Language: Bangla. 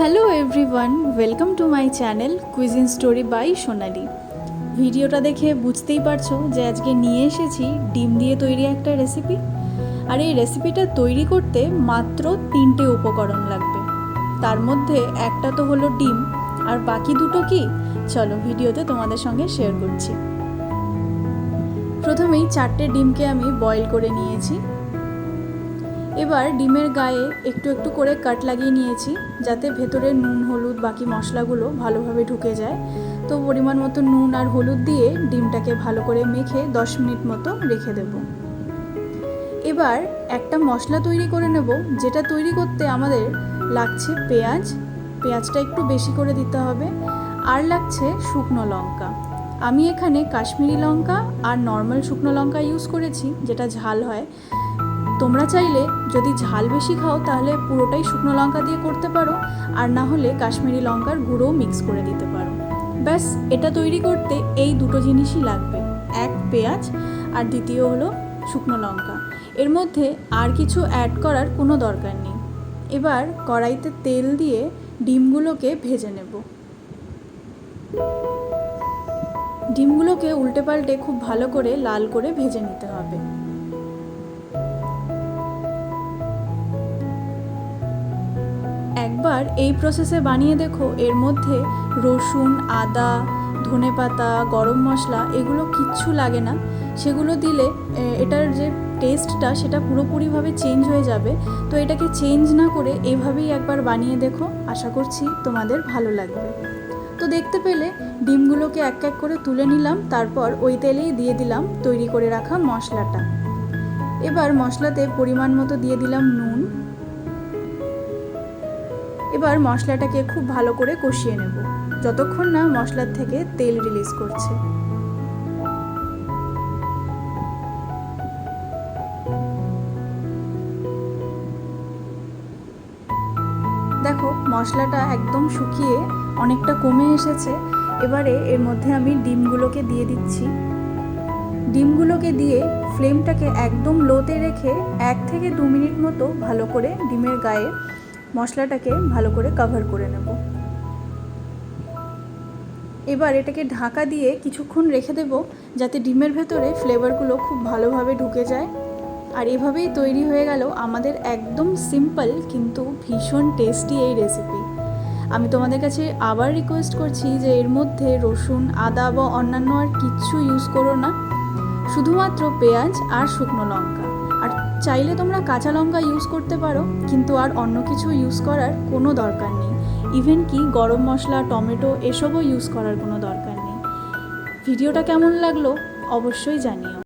Hello everyone, welcome to my channel cuisine story by Sonali. ভিডিওটা দেখে বুঝতেই পারছো যে আজকে নিয়ে এসেছি ডিম দিয়ে তৈরি একটা রেসিপি। আর এই রেসিপিটা তৈরি করতে মাত্র 3টে উপকরণ লাগবে। তার মধ্যে একটা তো হলো ডিম, আর বাকি দুটো কি চলো ভিডিওতে তোমাদের সঙ্গে শেয়ার করছি। প্রথমেই 4টে ডিমকে আমি বয়েল করে নিয়েছি। এবার ডিমের গায়ে একটু একটু করে কাট লাগিয়ে নিয়েছি যাতে ভেতরে নুন হলুদ বাকি মশলাগুলো ভালোভাবে ঢুকে যায়। তো পরিমাণ মতো নুন আর হলুদ দিয়ে ডিমটাকে ভালো করে মেখে 10 মিনিট মতো রেখে দেব। এবার একটা মশলা তৈরি করে নেব, যেটা তৈরি করতে আমাদের লাগছে পেঁয়াজটা একটু বেশি করে দিতে হবে, আর লাগছে শুকনো লঙ্কা। আমি এখানে কাশ্মীরি লঙ্কা আর নর্মাল শুকনো লঙ্কা ইউজ করেছি, যেটা ঝাল হয়। তোমরা চাইলে যদি ঝাল বেশি খাও তাহলে পুরোটাই শুকনো লঙ্কা দিয়ে করতে পারো, আর না হলে কাশ্মীরি লঙ্কার গুঁড়োও মিক্স করে দিতে পারো। ব্যাস, এটা তৈরি করতে এই দুটো জিনিসই লাগবে, এক পেঁয়াজ আর দ্বিতীয় হলো শুকনো লঙ্কা। এর মধ্যে আর কিছু অ্যাড করার কোনো দরকার নেই। এবার কড়াইতে তেল দিয়ে ডিমগুলোকে ভেজে নেব। ডিমগুলোকে উল্টে পাল্টে খুব ভালো করে লাল করে ভেজে নিতে হবে। একবার এই প্রসেসে বানিয়ে দেখো, এর মধ্যে রসুন, আদা, ধনেপাতা, গরম মশলা এগুলো কিচ্ছু লাগে না। সেগুলো দিলে এটার যে টেস্টটা সেটা পুরোপুরিভাবে চেঞ্জ হয়ে যাবে। তো এটাকে চেঞ্জ না করে এভাবেই একবার বানিয়ে দেখো, আশা করছি তোমাদের ভালো লাগবে। তো দেখতে পেলে ডিমগুলোকে এক এক করে তুলে নিলাম, তারপর ওই তেলেই দিয়ে দিলাম তৈরি করে রাখা মশলাটা। এবার মশলাতে পরিমাণ মতো দিয়ে দিলাম নুন। এবার মশলাটাকে খুব ভালো করে কষিয়ে নেব যতক্ষণ না মশলার থেকে তেল রিলিজ করছে। দেখো মশলাটা একদম শুকিয়ে অনেকটা কমে এসেছে। এবারে এর মধ্যে আমি ডিমগুলোকে দিয়ে দিচ্ছি। ডিমগুলোকে দিয়ে ফ্লেমটাকে একদম লোতে রেখে 1 থেকে 2 মিনিট মতো ভালো করে ডিমের গায়ে মশলাটাকে ভালো করে কভার করে নেব। এবার এটাকে ঢাকা দিয়ে কিছুক্ষণ রেখে দেব যাতে ডিমের ভেতরে ফ্লেভারগুলো খুব ভালোভাবে ঢুকে যায়। আর এভাবেই তৈরি হয়ে গেল আমাদের একদম সিম্পল কিন্তু ভীষণ টেস্টি এই রেসিপি। আমি তোমাদের কাছে আবার রিকোয়েস্ট করছি যে এর মধ্যে রসুন, আদা বা অন্যান্য আর কিচ্ছু ইউজ করো না, শুধুমাত্র পেঁয়াজ আর শুকনো লঙ্কা। আর চাইলে তোমরা কাঁচা লঙ্কা ইউজ করতে পারো, কিন্তু আর অন্য কিছু ইউজ করার কোনো দরকার নেই। ইভেন কি গরম মশলা, টমেটো এসবও ইউজ করার কোনো দরকার নেই। ভিডিওটা কেমন লাগলো অবশ্যই জানিও।